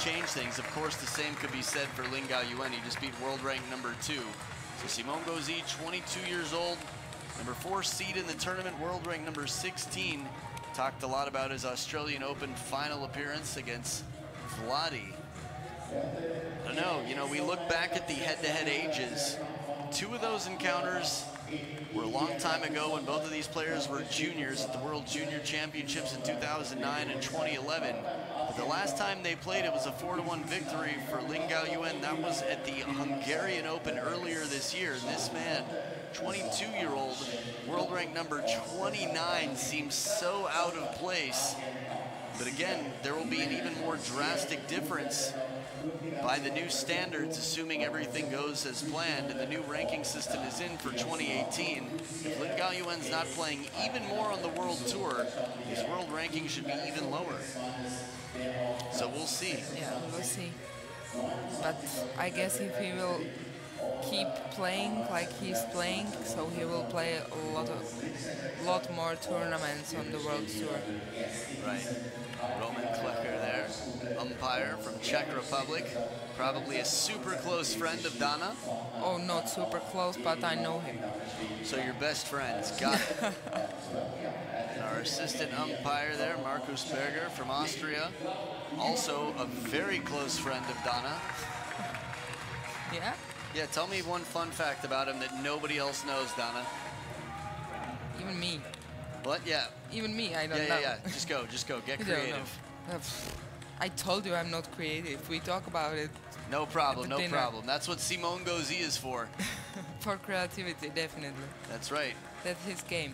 change things. Of course, the same could be said for LIN Gaoyuan. He just beat world rank number 2. So Simon Gauzy, 22 years old, number 4 seed in the tournament, world rank number 16. Talked a lot about his Australian Open final appearance against Vladi. I don't know, you know, we look back at the head-to-head ages. 2 of those encounters were a long time ago when both of these players were juniors at the World Junior Championships in 2009 and 2011. But the last time they played, it was a 4-1 victory for LIN Gaoyuan. That was at the Hungarian Open earlier this year. And this man, 22-year-old, world rank number 29, seems so out of place. But again, there will be an even more drastic difference by the new standards, assuming everything goes as planned and the new ranking system is in for 2018. If LIN Gaoyuan's not playing even more on the World Tour, his world ranking should be even lower. So we'll see. Yeah, we'll see. But I guess if he will keep playing like he's playing, so he will play a lot more tournaments on the World Tour. Right. Roman Klecker there, umpire from Czech Republic, probably a super close friend of Dana. Oh, not super close, but I know him. So you're best friends, got it. And our assistant umpire there, Markus Berger from Austria, also a very close friend of Dana. Yeah? Yeah, tell me one fun fact about him that nobody else knows, Dana. Even me. What? Yeah. Even me, I don't know. Yeah. Just go. Get creative. I told you I'm not creative. We talk about it. No problem. That's what Simon Gauzy is for. For creativity, definitely. That's right. That's his game.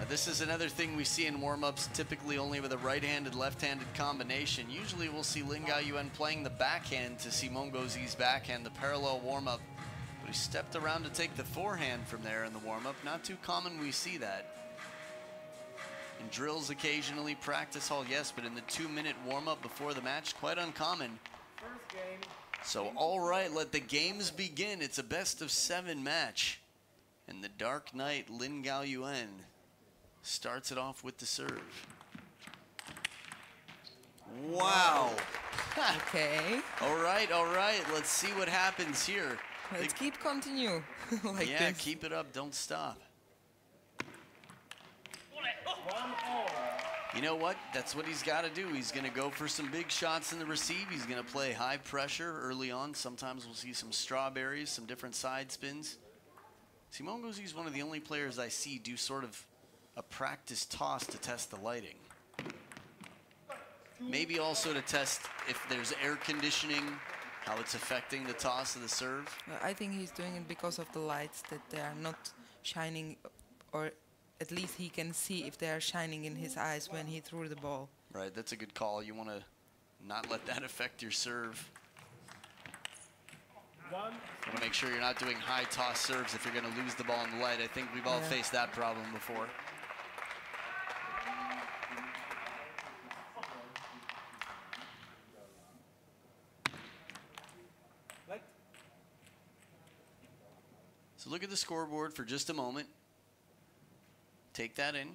This is another thing we see in warm-ups, typically only with a right-handed, left-handed combination. Usually we'll see LIN Gaoyuan playing the backhand to Simon Gauzy's backhand, the parallel warm-up. But he stepped around to take the forehand from there in the warm-up. Not too common we see that. In drills occasionally, practice hall, yes, but in the 2-minute warm-up before the match, quite uncommon. First game. So, all right, let the games begin. It's a best-of-7 match. And the Dark Knight, LIN Gaoyuan, starts it off with the serve. Wow. Okay. All right. Let's see what happens here. Let's keep continue like yeah, this. keep it up. Don't stop. You know what? That's what he's got to do. He's going to go for some big shots in the receive. He's going to play high pressure early on. Sometimes we'll see some strawberries, some different side spins. Simon Gauzy is one of the only players I see do sort of a practice toss to test the lighting. Maybe also to test if there's air conditioning, how it's affecting the toss of the serve. I think he's doing it because of the lights, that they are not shining, or at least he can see if they are shining in his eyes when he threw the ball. Right, that's a good call. You want to not let that affect your serve. You want to make sure you're not doing high toss serves if you're going to lose the ball in the light. I think we've all faced that problem before. So look at the scoreboard for just a moment. Take that in.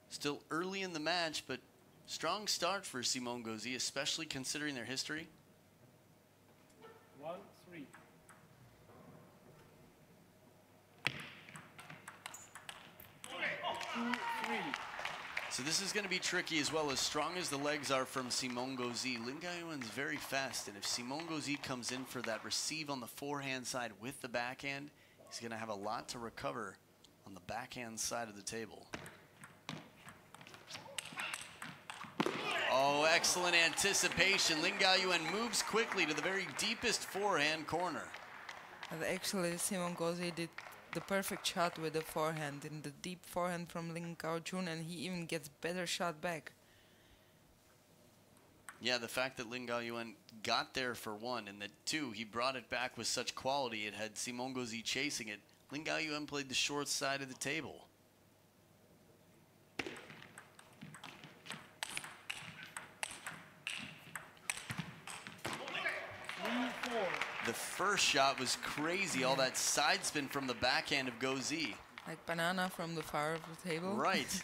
Still early in the match, but strong start for Simon Gauzy, especially considering their history. 1-3. So this is going to be tricky as well. As strong as the legs are from Simon Gauzy, LIN Gaoyuan's very fast, and if Simon Gauzy comes in for that receive on the forehand side with the backhand, he's going to have a lot to recover on the backhand side of the table. Oh, excellent anticipation. LIN Gaoyuan moves quickly to the very deepest forehand corner. And actually, Simon Gauzy did the perfect shot with the forehand, in the deep forehand from LIN Gaoyuan, and he even gets better shot back. Yeah, the fact that LIN Gaoyuan got there for one, and that two, he brought it back with such quality, it had Simon Gauzy chasing it. LIN Gaoyuan played the short side of the table. The first shot was crazy, all that side spin from the backhand of Gauzy. Like banana from the far of the table. Right.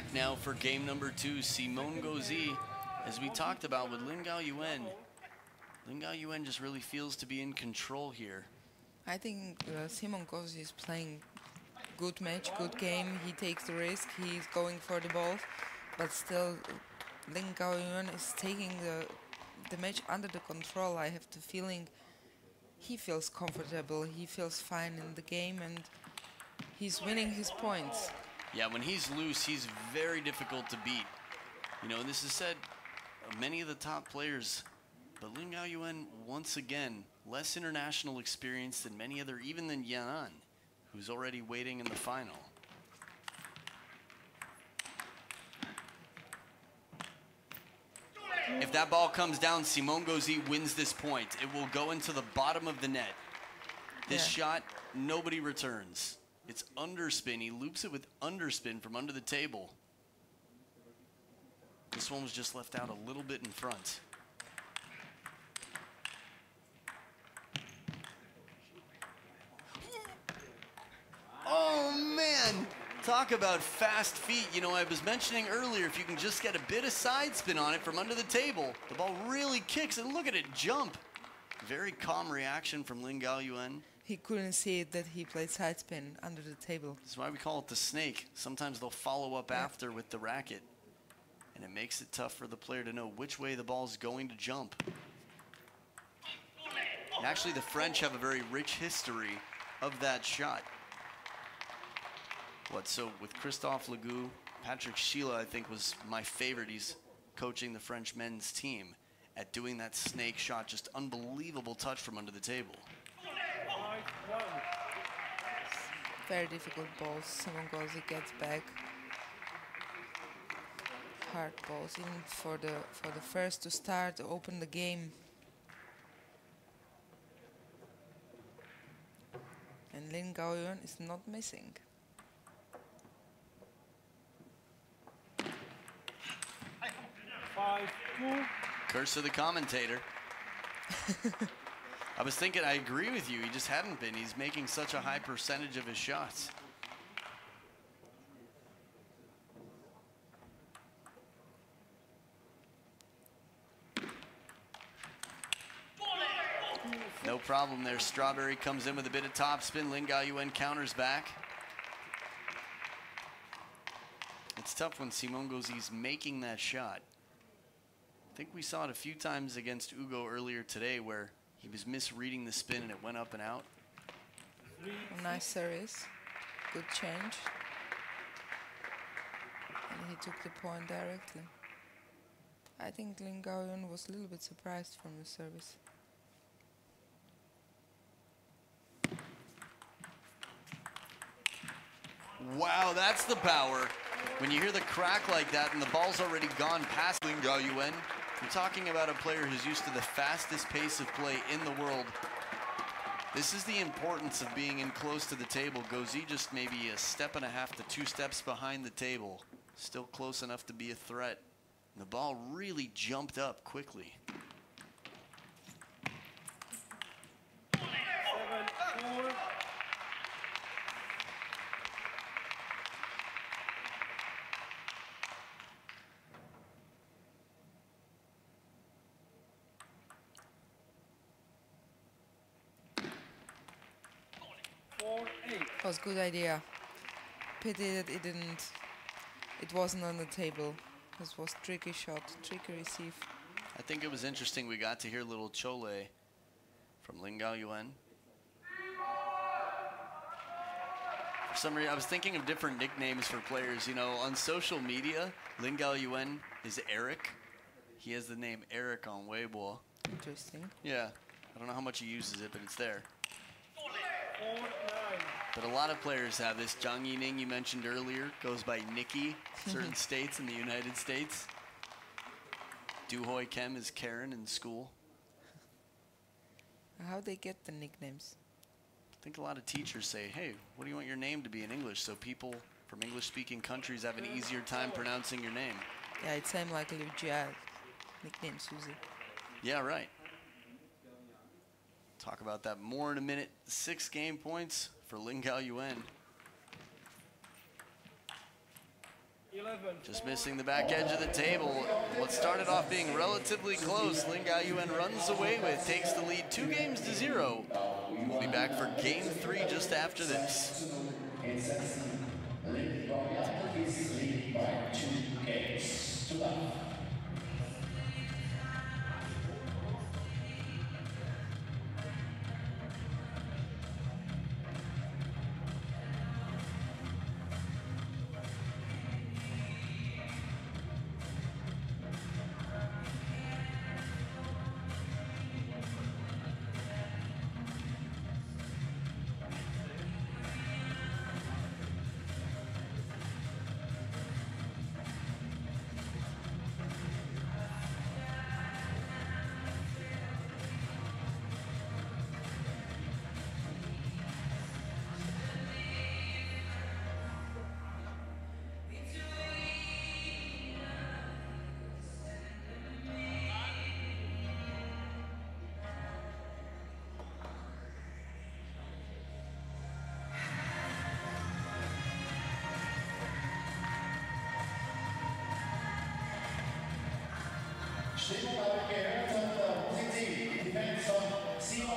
back now for game number 2. Simon Gauzy, as we talked about with LIN Gaoyuan. LIN Gaoyuan just really feels to be in control here. I think Simon Gauzy is playing good match, good game. He takes the risk, he's going for the ball, but still LIN Gaoyuan is taking the match under the control. I have the feeling he feels comfortable, he feels fine in the game, and he's winning his points. Yeah, when he's loose, he's very difficult to beat. You know, this is said of many of the top players, but LIN Gaoyuan, once again, less international experience than many other, even than Yan, who's already waiting in the final. If that ball comes down, Simon Gauzy wins this point. It will go into the bottom of the net. This shot, nobody returns. It's underspin. He loops it with underspin from under the table. This one was just left out a little bit in front. Oh, man. Talk about fast feet. You know, I was mentioning earlier, if you can just get a bit of side spin on it from under the table, the ball really kicks, and look at it jump. Very calm reaction from LIN Gaoyuan. He couldn't see it that he played side spin under the table. That's why we call it the snake. Sometimes they'll follow up after with the racket, and it makes it tough for the player to know which way the ball's going to jump. And actually, the French have a very rich history of that shot. So with Christophe Legout, Patrick Sheila, I think, was my favorite. He's coaching the French men's team at doing that snake shot. Just unbelievable touch from under the table. Very difficult balls. Simon Gauzy gets back. Hard balls, even for the first to start, to open the game. And LIN Gaoyuan is not missing. Curse of the commentator. I was thinking, I agree with you. He just hadn't been. He's making such a high percentage of his shots. No problem there. Strawberry comes in with a bit of topspin. LIN Gaoyuan counters back. It's tough when Simon Gauzy's making that shot. I think we saw it a few times against Ugo earlier today where he was misreading the spin and it went up and out. Nice service. Good change. And he took the point directly. I think LIN Gaoyuan was a little bit surprised from the service. Wow, that's the power. When you hear the crack like that and the ball's already gone past LIN Gaoyuan, you're talking about a player who's used to the fastest pace of play in the world. This is the importance of being in close to the table. Gauzy just maybe a step and a half to 2 steps behind the table. Still close enough to be a threat. And the ball really jumped up quickly. 7-4. It was a good idea. Pity that it wasn't on the table. This was tricky shot, tricky receive. I think it was interesting we got to hear little Chole from LIN Gaoyuan. For some reason, I was thinking of different nicknames for players. You know, on social media, LIN Gaoyuan is Eric. He has the name Eric on Weibo. Interesting. Yeah, I don't know how much he uses it, but it's there. 4-9. But a lot of players have this. Zhang Yining, you mentioned earlier, goes by Nikki in certain states in the United States. Du Hoi Kem is Karen in school. How they get the nicknames? I think a lot of teachers say, hey, what do you want your name to be in English? So people from English-speaking countries have an easier time pronouncing your name. Yeah, it seemed like Lucia nicknames, Susie. Yeah, right. Talk about that more in a minute. 6 game points for LIN Gaoyuan. 11. Just missing the back edge of the table. What started off being relatively close, LIN Gaoyuan runs away with, takes the lead 2-0. We'll be back for game 3 just after this. LIN Gaoyuan is leading by 2 games to none.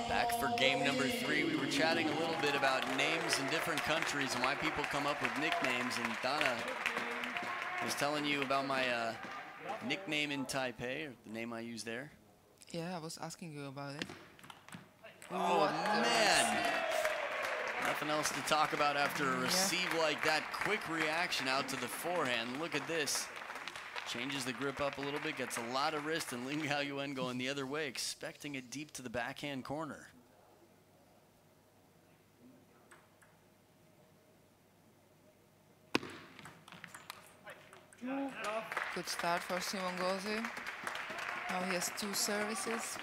Back for game number 3. We were chatting a little bit about names in different countries and why people come up with nicknames, and Donna was telling you about my nickname in Taipei, or the name I use there. Yeah, I was asking you about it. Oh, man! Nothing else to talk about after a receive like that. Quick reaction out to the forehand. Look at this. Changes the grip up a little bit, gets a lot of wrist, and LIN Gaoyuan going the other way, expecting it deep to the backhand corner. Good start for Simon Gauzy. Now he has 2 services.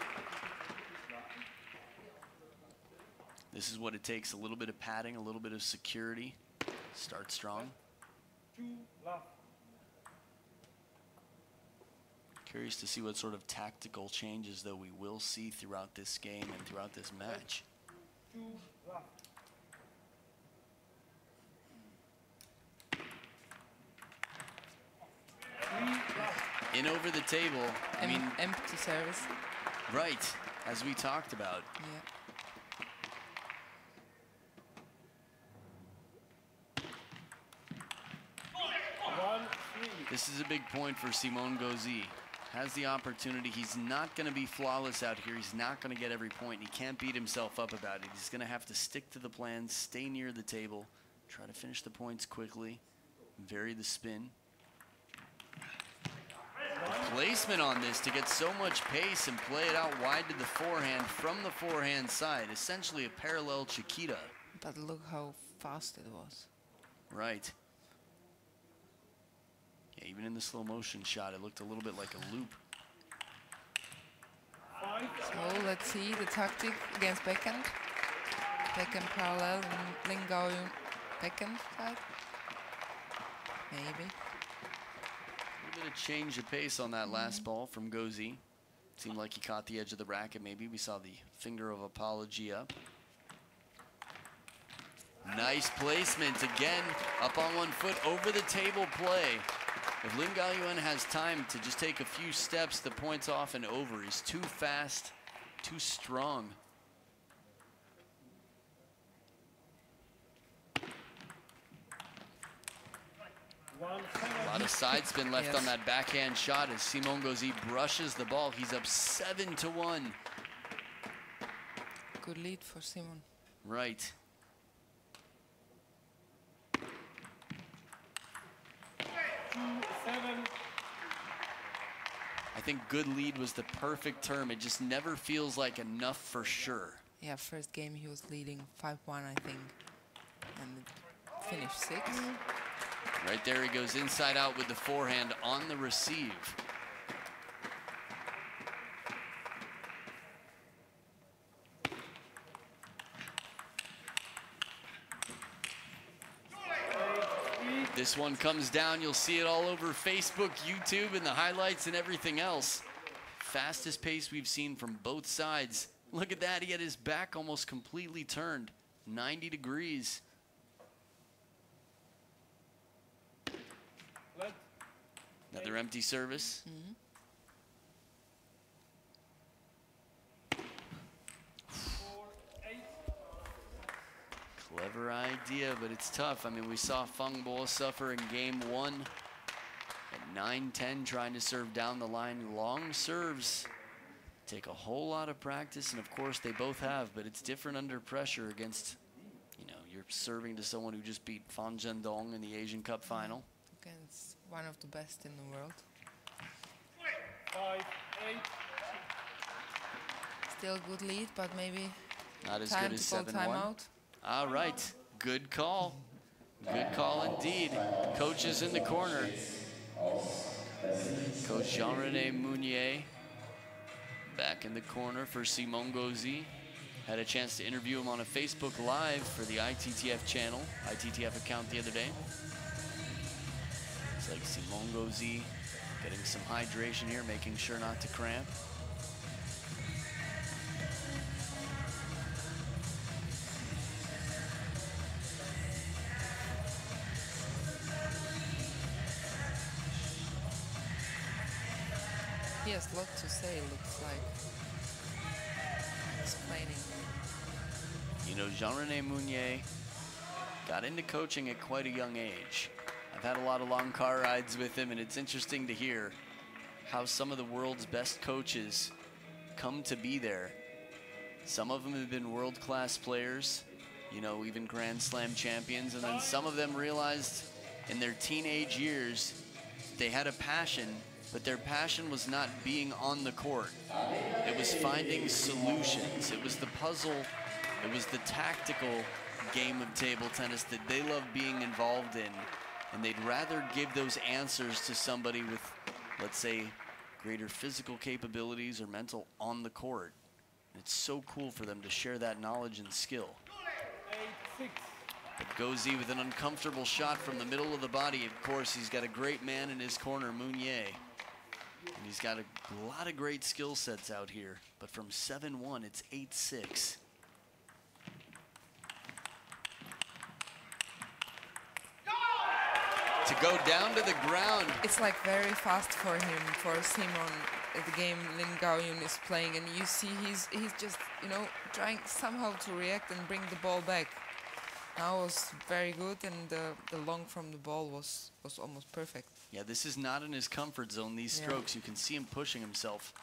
This is what it takes, a little bit of padding, a little bit of security. Start strong. 2 love. Curious to see what sort of tactical changes, though, we will see throughout this game and throughout this match. 2 love. In over the table, I mean, empty service. right, as we talked about. Yeah. This is a big point for Simon Gauzy. Has the opportunity. He's not going to be flawless out here. He's not going to get every point. He can't beat himself up about it. He's going to have to stick to the plan, stay near the table, try to finish the points quickly, vary the spin. The placement on this to get so much pace and play it out wide to the forehand from the forehand side. Essentially a parallel Chiquita. But look how fast it was. Right. Yeah, even in the slow motion shot, it looked a little bit like a loop. So let's see the tactic against backhand. Backhand parallel and LIN Gaoyuan backhand side. Maybe. A little bit of change of pace on that last ball from Gauzy. Seemed like he caught the edge of the racket maybe. We saw the finger of apology up. Nice placement again, up on one foot, over the table play. If LIN Gaoyuan has time to just take a few steps, the point's off and over. He's too fast, too strong. A lot of side spin left on that backhand shot as Simon Gauzy brushes the ball. He's up 7-1. Good lead for Simon. Right. I think good lead was the perfect term. It just never feels like enough for sure. Yeah, first game he was leading 5-1, I think, and finished 6. Right there he goes inside out with the forehand on the receive. This one comes down. You'll see it all over Facebook, YouTube, and the highlights and everything else. Fastest pace we've seen from both sides. Look at that. He had his back almost completely turned. 90 degrees. Another empty service. Mm-hmm. Clever idea, but it's tough. I mean, we saw Feng Bo suffer in game 1 at 9-10, trying to serve down the line. Long serves take a whole lot of practice, and of course they both have, but it's different under pressure against, you know, you're serving to someone who just beat Fan Zhendong in the Asian Cup final. Against one of the best in the world. 5-8. Still good lead, but maybe Not as time good as to call 7-1. timeout. All right, good call. Good call indeed. Coach is in the corner. Coach Jean-René Mounier back in the corner for Simon Gauzy. Had a chance to interview him on a Facebook Live for the ITTF channel, ITTF account the other day. It's like Simon Gauzy getting some hydration here, making sure not to cramp. He has a lot to say, looks like. Explaining. You know, Jean-René Mounier got into coaching at quite a young age. I've had a lot of long car rides with him, and it's interesting to hear how some of the world's best coaches come to be there. Some of them have been world-class players, you know, even Grand Slam champions, and then some of them realized in their teenage years they had a passion, but their passion was not being on the court. It was finding solutions. It was the puzzle. It was the tactical game of table tennis that they love being involved in. And they'd rather give those answers to somebody with, let's say, greater physical capabilities or mental on the court. It's so cool for them to share that knowledge and skill. 8-6. But Gauzy with an uncomfortable shot from the middle of the body. Of course, he's got a great man in his corner, Mounier. And he's got a lot of great skill sets out here. But from 7-1, it's 8-6. To go down to the ground. It's like very fast for him, for Simon. The game LIN Gaoyuan is playing, and you see he's just, you know, trying somehow to react and bring the ball back. Now was very good, and the long from the ball was almost perfect. Yeah, this is not in his comfort zone, these strokes. You can see him pushing himself.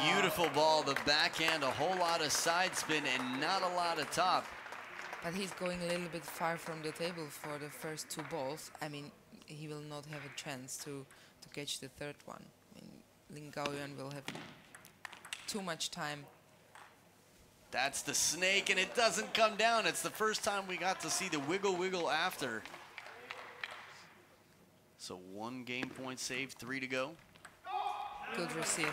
Beautiful ball, the backhand, a whole lot of side spin and not a lot of top. But he's going a little bit far from the table for the first two balls. I mean, he will not have a chance to catch the third one. I mean, LIN Gaoyuan will have too much time. That's the snake, and it doesn't come down. It's the first time we got to see the wiggle after. So 1 game point saved, 3 to go. Good receive.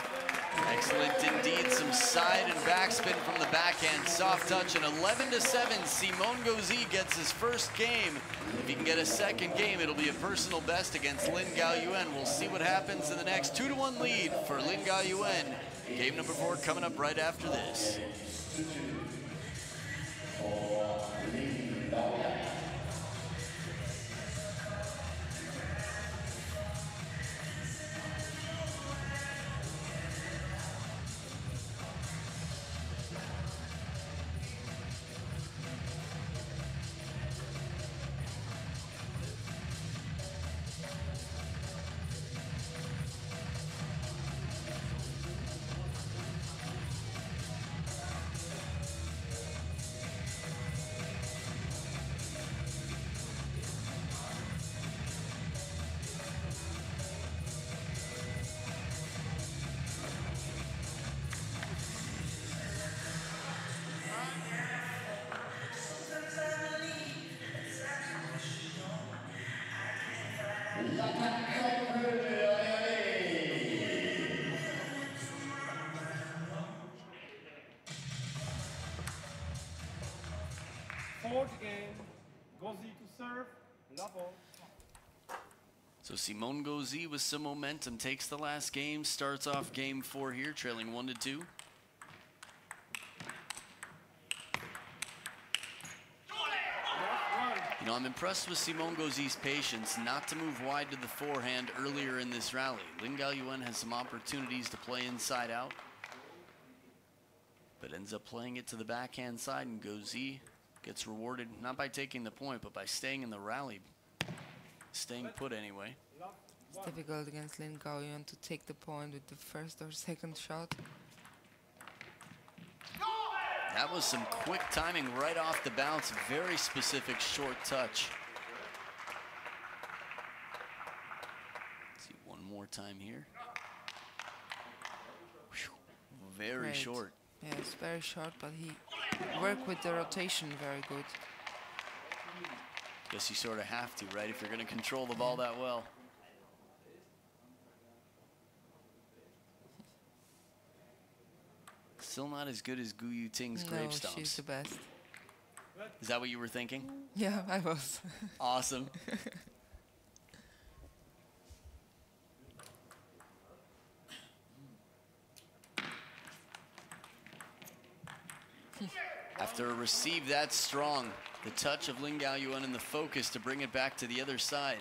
Excellent indeed. Some side and backspin from the backhand. Soft touch, and 11-7. Simon Gauzy gets his first game. If he can get a second game, it'll be a personal best against LIN Gaoyuan. We'll see what happens in the next. 2-1 lead for LIN Gaoyuan. Game number 4 coming up right after this. Fourth game, Gauzy to serve, level. So Simon Gauzy with some momentum takes the last game, starts off game 4 here, trailing 1-2. You know, I'm impressed with Simon Gauzy's patience not to move wide to the forehand earlier in this rally. LIN Gaoyuan has some opportunities to play inside out, but ends up playing it to the backhand side, and Gauzy gets rewarded not by taking the point, but by staying in the rally, staying put anyway. It's difficult against LIN Gaoyuan to take the point with the first or second shot. That was some quick timing right off the bounce, very specific short touch. Let's see one more time here. Whew, very Great. short. Yeah, it's very short, but he worked with the rotation very good. Guess you sort of have to, right, if you're going to control the ball that well. Still not as good as Gu Yuting's grape No, stomps. she's the best. Is that what you were thinking? Yeah, I was. Awesome. After a receive that strong, the touch of LIN Gaoyuan and the focus to bring it back to the other side.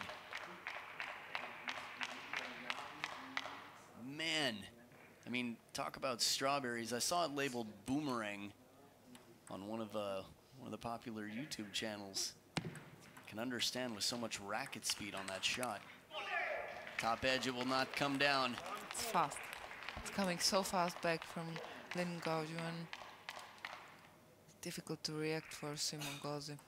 Man, I mean, talk about strawberries. I saw it labeled boomerang on one of the popular YouTube channels. Can understand with so much racket speed on that shot. Top edge, it will not come down. It's fast. It's coming so fast back from LIN Gaoyuan. Difficult to react for Simon Gauzy.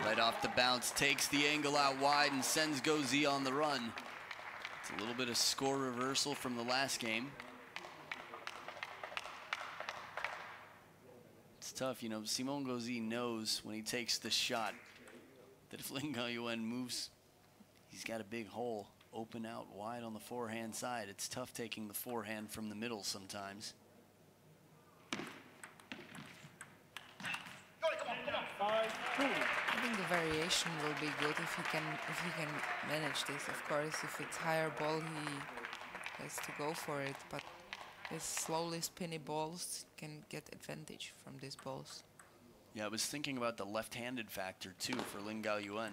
Right off the bounce, takes the angle out wide and sends Gauzy on the run. It's a little bit of score reversal from the last game. It's tough, you know, Simon Gauzy knows when he takes the shot that if LIN Gaoyuan moves, he's got a big hole open out wide on the forehand side. It's tough taking the forehand from the middle sometimes. I think the variation will be good if he can manage this. Of course, if it's higher ball, he has to go for it. But his slowly spinny balls can get advantage from these balls. Yeah, I was thinking about the left-handed factor too for LIN Gaoyuan.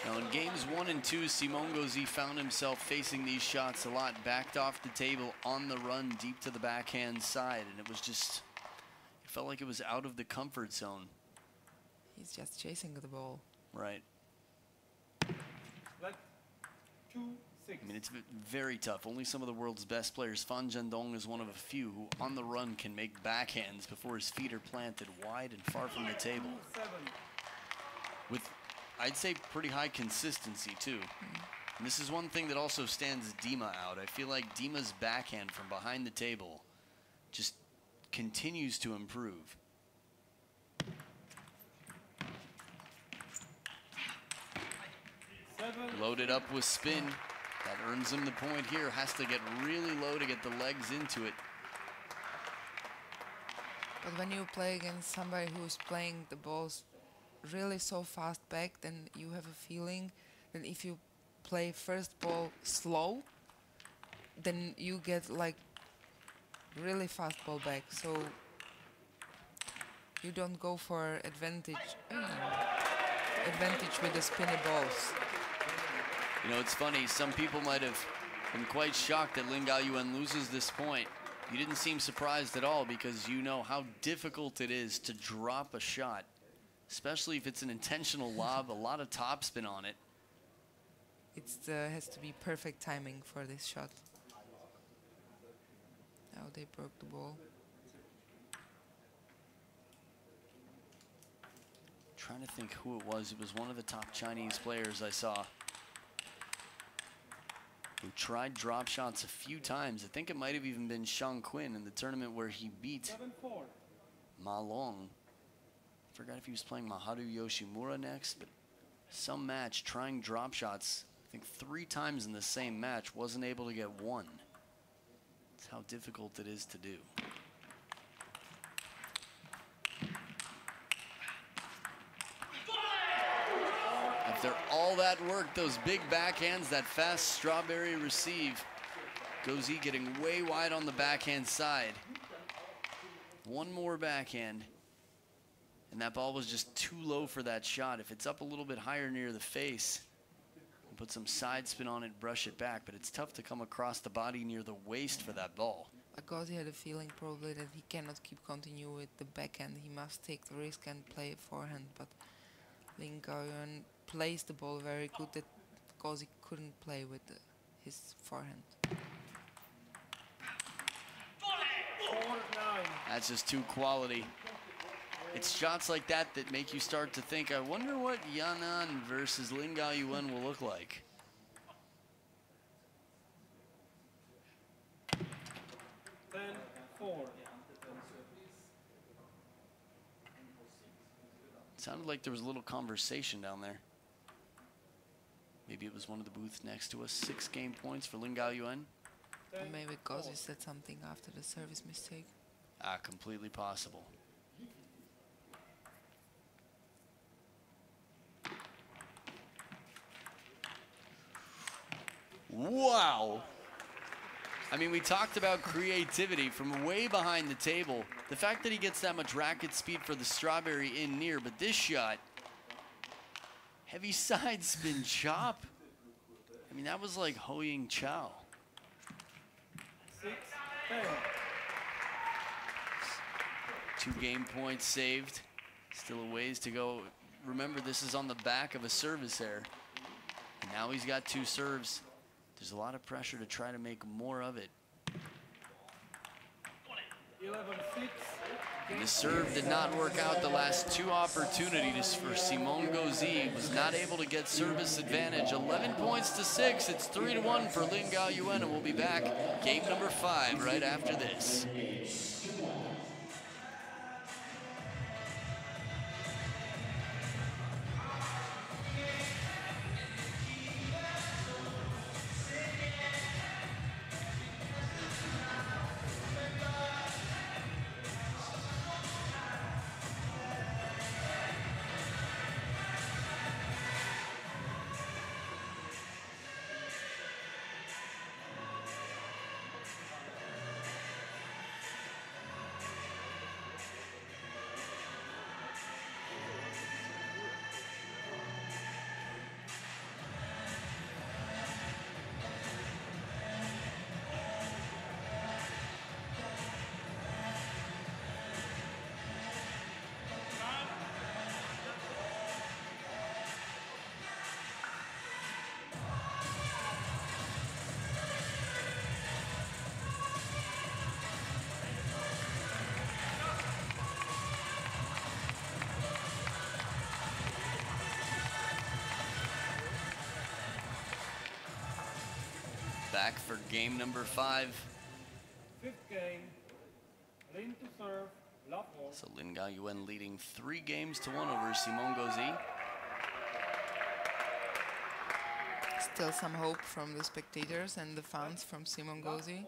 Now in games 1 and 2, Simon Gauzy found himself facing these shots a lot, backed off the table on the run deep to the backhand side, and it was just, it felt like it was out of the comfort zone. He's just chasing the ball. Right. Let 2-6. I mean, it's very tough. Only some of the world's best players. Fan Zhendong is one of a few who on the run can make backhands before his feet are planted wide and far from the table. 7. With, I'd say, pretty high consistency too. And this is one thing that also stands Dima out. I feel like Dima's backhand from behind the table just continues to improve. Loaded up with spin. That earns him the point here. Has to get really low to get the legs into it. But when you play against somebody who's playing the balls really so fast back, then you have a feeling that if you play first ball slow, then you get like really fast ball back. So you don't go for advantage with the spinny balls. You know, it's funny, some people might have been quite shocked that LIN Gaoyuan loses this point. You didn't seem surprised at all because you know how difficult it is to drop a shot, especially if it's an intentional lob, a lot of topspin on it. It has to be perfect timing for this shot. Now they broke the ball. Trying to think who it was. It was one of the top Chinese players I saw who tried drop shots a few times. I think it might have even been Shang Qin in the tournament where he beat 7-4. Ma Long. I forgot if he was playing Maharu Yoshimura next, but some match trying drop shots, I think 3 times in the same match, wasn't able to get one. That's how difficult it is to do. After all that work, those big backhands, that fast strawberry receive, Gauzy getting way wide on the backhand side. One more backhand. And that ball was just too low for that shot. If it's up a little bit higher near the face, put some side spin on it, brush it back, but it's tough to come across the body near the waist for that ball. Gauzy had a feeling probably that he cannot continue with the backhand. He must take the risk and play forehand, but LIN Gaoyuan plays the ball very good that Gauzy couldn't play with his forehand. 4-9. That's just too quality. It's shots like that that make you start to think, I wonder what Yanan versus LIN Gaoyuan will look like. 10-4. It sounded like there was a little conversation down there. Maybe it was one of the booths next to us. 6 game points for LIN Gaoyuan. Or maybe Gauzy said something after the service mistake. Completely possible. Wow. I mean, we talked about creativity from way behind the table. The fact that he gets that much racket speed for the strawberry in near, but this shot, heavy side spin chop. I mean, that was like Ho Ying Chow. 6-10. 2 game points saved. Still a ways to go. Remember, this is on the back of a service error. And now he's got 2 serves. There's a lot of pressure to try to make more of it. 11-6. And the serve did not work out the last 2 opportunities for Simon Gauzy. Was not able to get service advantage. 11 points to 6. It's 3-1 for LIN Gaoyuan, and we'll be back game number 5 right after this. Back for game number 5. 5th game. LIN to serve. Love ball. So LIN Gaoyuan leading 3 games to 1 over Simon Gauzy. Still some hope from the spectators and the fans from Simon Gauzy.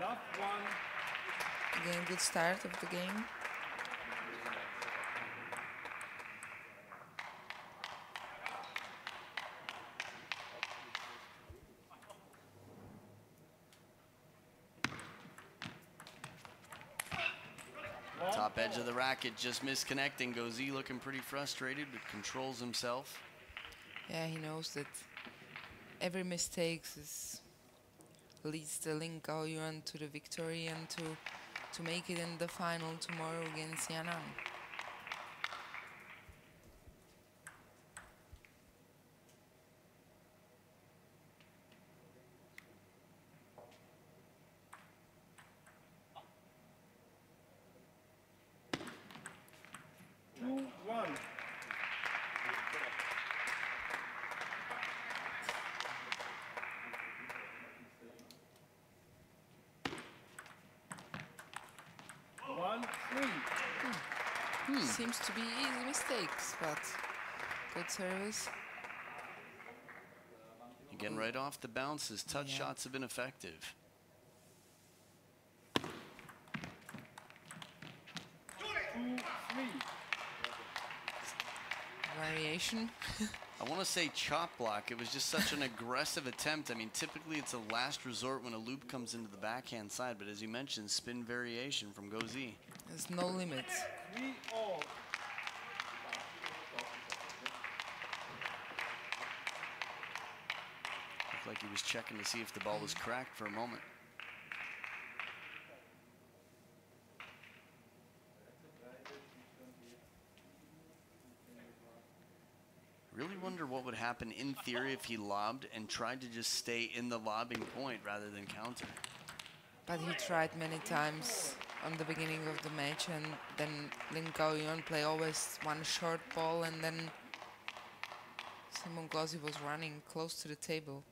Love 1. Again, good start of the game. Top edge of the racket just misconnecting. Gauzy looking pretty frustrated, but controls himself. Yeah, he knows that every mistake leads the LIN Gaoyuan to the victory and to make it in the final tomorrow against Yanan. Seems to be easy mistakes, but good service. Again, right off the bounce, his touch shots have been effective. 2-3. variation. I want to say chop block. It was just such an aggressive attempt. I mean, typically it's a last resort when a loop comes into the backhand side, but as you mentioned, spin variation from Gauzy. There's no limits. 3-all. Looked like he was checking to see if the ball was cracked for a moment. Really wonder what would happen in theory if he lobbed and tried to just stay in the lobbing point rather than counter. But he tried many times on the beginning of the match, and then LIN Gaoyuan play always one short ball, and then Simon Gauzy was running close to the table.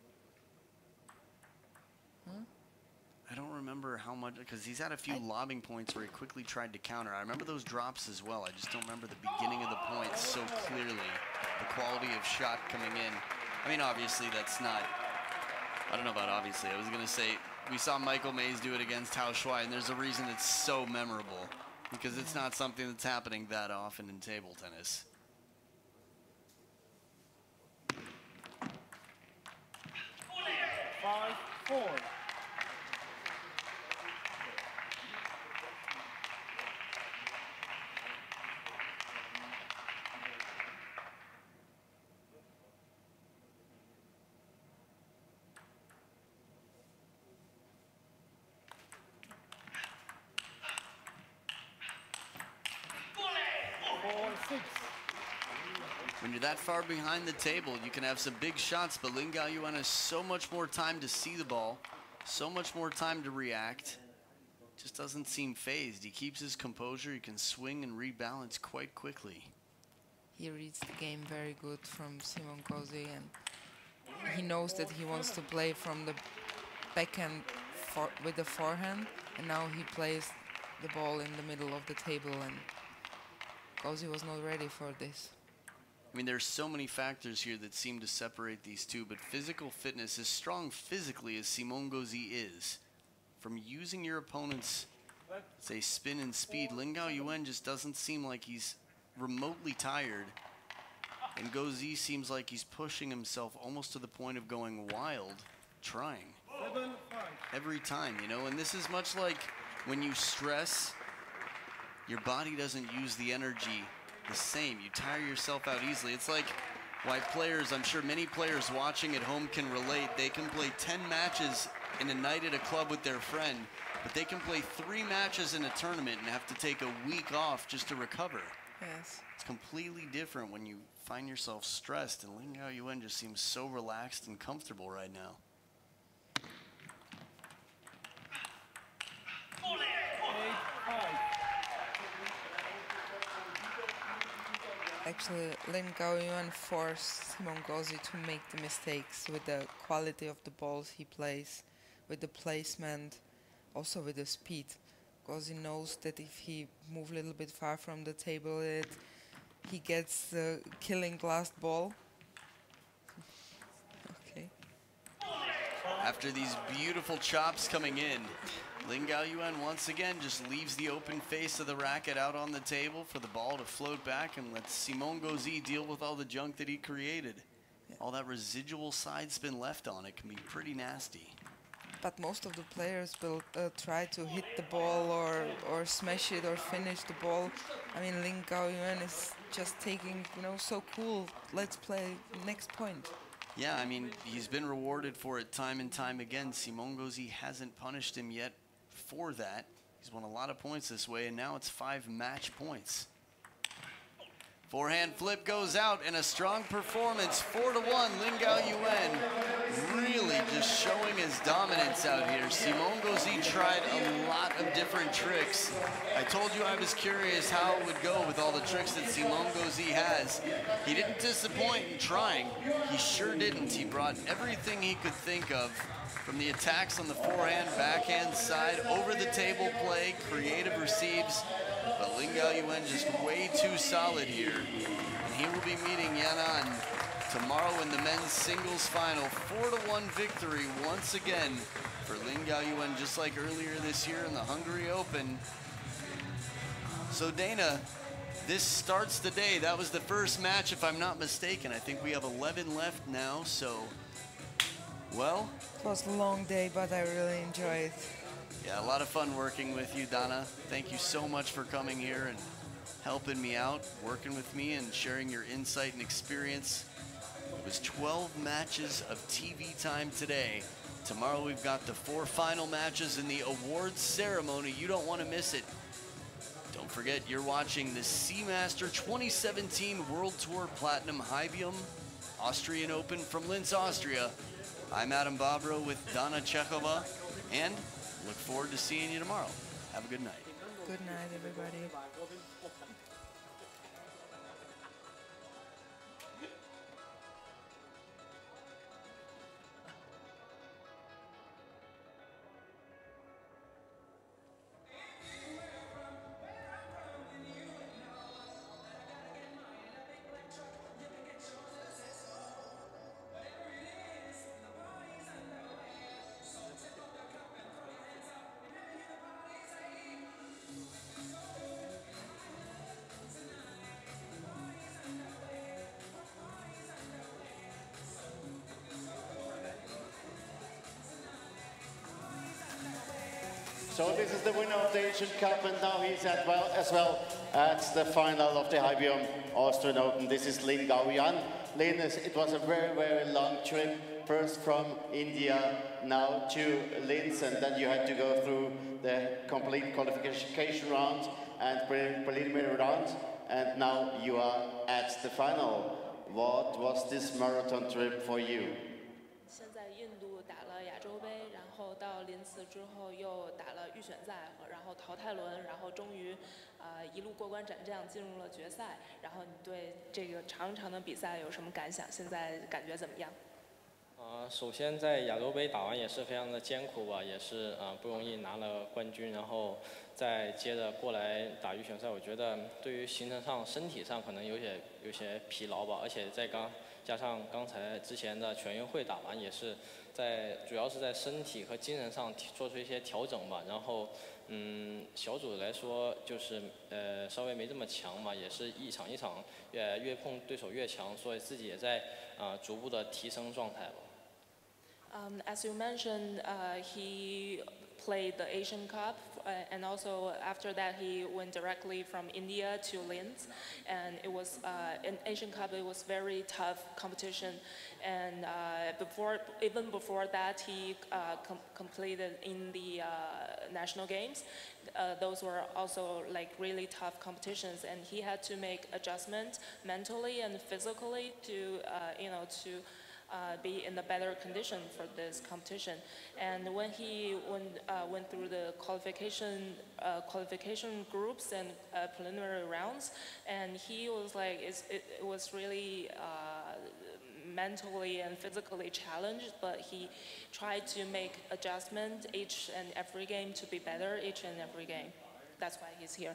Huh? I don't remember how much, because he's had a few lobbing points where he quickly tried to counter. I remember those drops as well. I just don't remember the beginning of the points so clearly. The quality of shot coming in. I mean, obviously that's not, I don't know about obviously. I was going to say, we saw Michael Mays do it against Hao Shuai, and there's a reason it's so memorable, because it's not something that's happening that often in table tennis. Five, 4. When you're that far behind the table, you can have some big shots, but LIN Gaoyuan has so much more time to see the ball, so much more time to react. Just doesn't seem phased. He keeps his composure. He can swing and rebalance quite quickly. He reads the game very good from Simon Gauzy, and he knows that he wants to play from the backhand with the forehand, and now he plays the ball in the middle of the table, and Gauzy was not ready for this. I mean, there's so many factors here that seem to separate these two, but physical fitness, as strong physically as Simon Gauzy is, from using your opponent's, say, spin and speed, LIN Gaoyuan just doesn't seem like he's remotely tired, and Gauzy seems like he's pushing himself almost to the point of going wild, trying. 7-5. Every time, you know, and this is much like when you stress, your body doesn't use the energy the same. You tire yourself out easily. It's like why players, I'm sure many players watching at home can relate. They can play 10 matches in a night at a club with their friend, but they can play 3 matches in a tournament and have to take a week off just to recover. Yes. It's completely different when you find yourself stressed, and LIN Gaoyuan just seems so relaxed and comfortable right now. Actually, LIN Gaoyuan forced Simon Gauzy to make the mistakes with the quality of the balls he plays, with the placement, also with the speed. Gauzy knows that if he moves a little bit far from the table, he gets the killing last ball. Okay. After these beautiful chops coming in, LIN Gaoyuan once again just leaves the open face of the racket out on the table for the ball to float back and lets Simon Gauzy deal with all the junk that he created. All that residual side spin left on it can be pretty nasty. But most of the players will try to hit the ball or smash it or finish the ball. I mean, LIN Gaoyuan is just taking, you know, so cool. Let's play next point. Yeah, I mean, he's been rewarded for it time and time again. Simon Gauzy hasn't punished him yet for that. He's won a lot of points this way, and now it's 5 match points. Forehand flip goes out, and a strong performance, 4-1. LIN Gaoyuan really just showing his dominance out here. Simon Gauzy tried a lot of different tricks. I told you I was curious how it would go with all the tricks that Simon Gauzy has. He didn't disappoint in trying. He sure didn't. He brought everything he could think of, from the attacks on the forehand, backhand side, over the table play, creative receives. But LIN Gaoyuan just way too solid here. And he will be meeting Yanan tomorrow in the men's singles final. 4-1 victory once again for LIN Gaoyuan, just like earlier this year in the Hungary Open. So Dana, This starts the day. That was the first match, if I'm not mistaken. I think we have 11 left now, so, well. It was a long day, but I really enjoyed it. Yeah, a lot of fun working with you, Dana. Thank you so much for coming here and helping me out, working with me and sharing your insight and experience. It was 12 matches of TV time today. Tomorrow we've got the 4 final matches in the awards ceremony. You don't want to miss it. Don't forget, you're watching the Seamaster 2017 World Tour Platinum Hybium Austrian Open from Linz, Austria. I'm Adam Bobrow with Dana Chechova, and look forward to seeing you tomorrow. Have a good night. Good night, everybody. So this is the winner of the Asian Cup, and now he's as well at the final of the Hybium Austrian Open. This is LIN Gaoyuan. LIN, it was a very, very long trip, first from India, now to Linz, and then you had to go through the complete qualification round and preliminary round, and now you are at the final. What was this marathon trip for you? 先在印度打了亚洲杯，然后到林茨之后又打了预选赛，然后淘汰轮，然后终于一路过关斩将进入了决赛。然后你对这个长长的比赛有什么感想？现在感觉怎么样？首先在亚洲杯打完也是非常的艰苦吧，也是不容易拿了冠军，然后再接着过来打预选赛，我觉得对于行程上、身体上可能有些疲劳吧，而且加上刚才之前的全运会打完，也是主要是在身体和精神上做出一些调整吧。然后小组来说就是稍微没这么强嘛，也是一场一场越碰对手越强，所以自己也在逐步的提升状态吧。As you mentioned, he played the Asian Cup, and also after that he went directly from India to Linz, and it was in Asian Cup. It was very tough competition, and even before that he completed in the national games. Those were also like really tough competitions, and he had to make adjustments mentally and physically to be in a better condition for this competition. And when he went through the qualification groups and preliminary rounds, and he was like, it was really mentally and physically challenged, but he tried to make adjustment each and every game to be better each and every game. That's why he's here.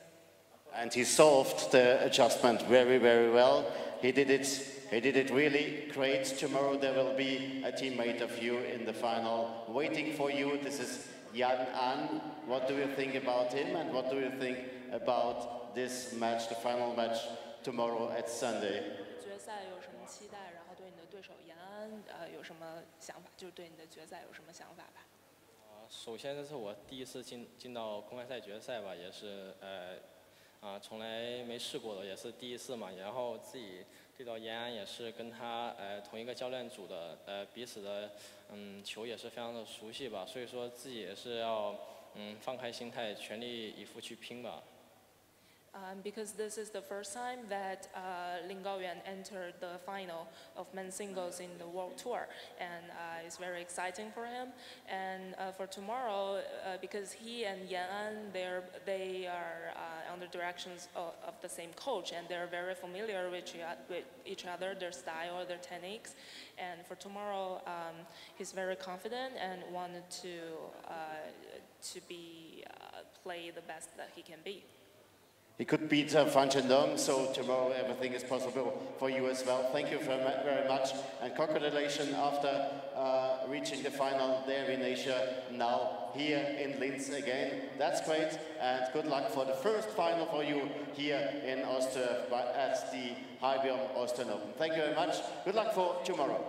And he solved the adjustment very, very well. He did it really great. Tomorrow there will be a teammate of you in the final waiting for you. This is Yan An. What do you think about him, and what do you think about this match, the final match tomorrow at Sunday? 决赛有什么期待？然后对你的对手延安有什么想法？就是对你的决赛有什么想法吧？首先这是我第一次进到公开赛决赛吧，也是从来没试过的，也是第一次嘛。然后自己对到延安也是跟他同一个教练组的，彼此的球也是非常的熟悉吧。所以说自己也是要放开心态，全力以赴去拼吧。Because this is the first time that LIN Gaoyuan entered the final of men's singles in the World Tour, and it's very exciting for him. And for tomorrow, because he and Yan An, they are under directions of the same coach, and they're very familiar with each other, their style, their techniques. And for tomorrow, he's very confident and wanted to play the best that he can be. He could beat Fan Chendong, so tomorrow everything is possible for you as well. Thank you very much, and congratulations after reaching the final there in Asia, now here in Linz again. That's great, and good luck for the first final for you here in Austria at the Austrian Open. Thank you very much. Good luck for tomorrow.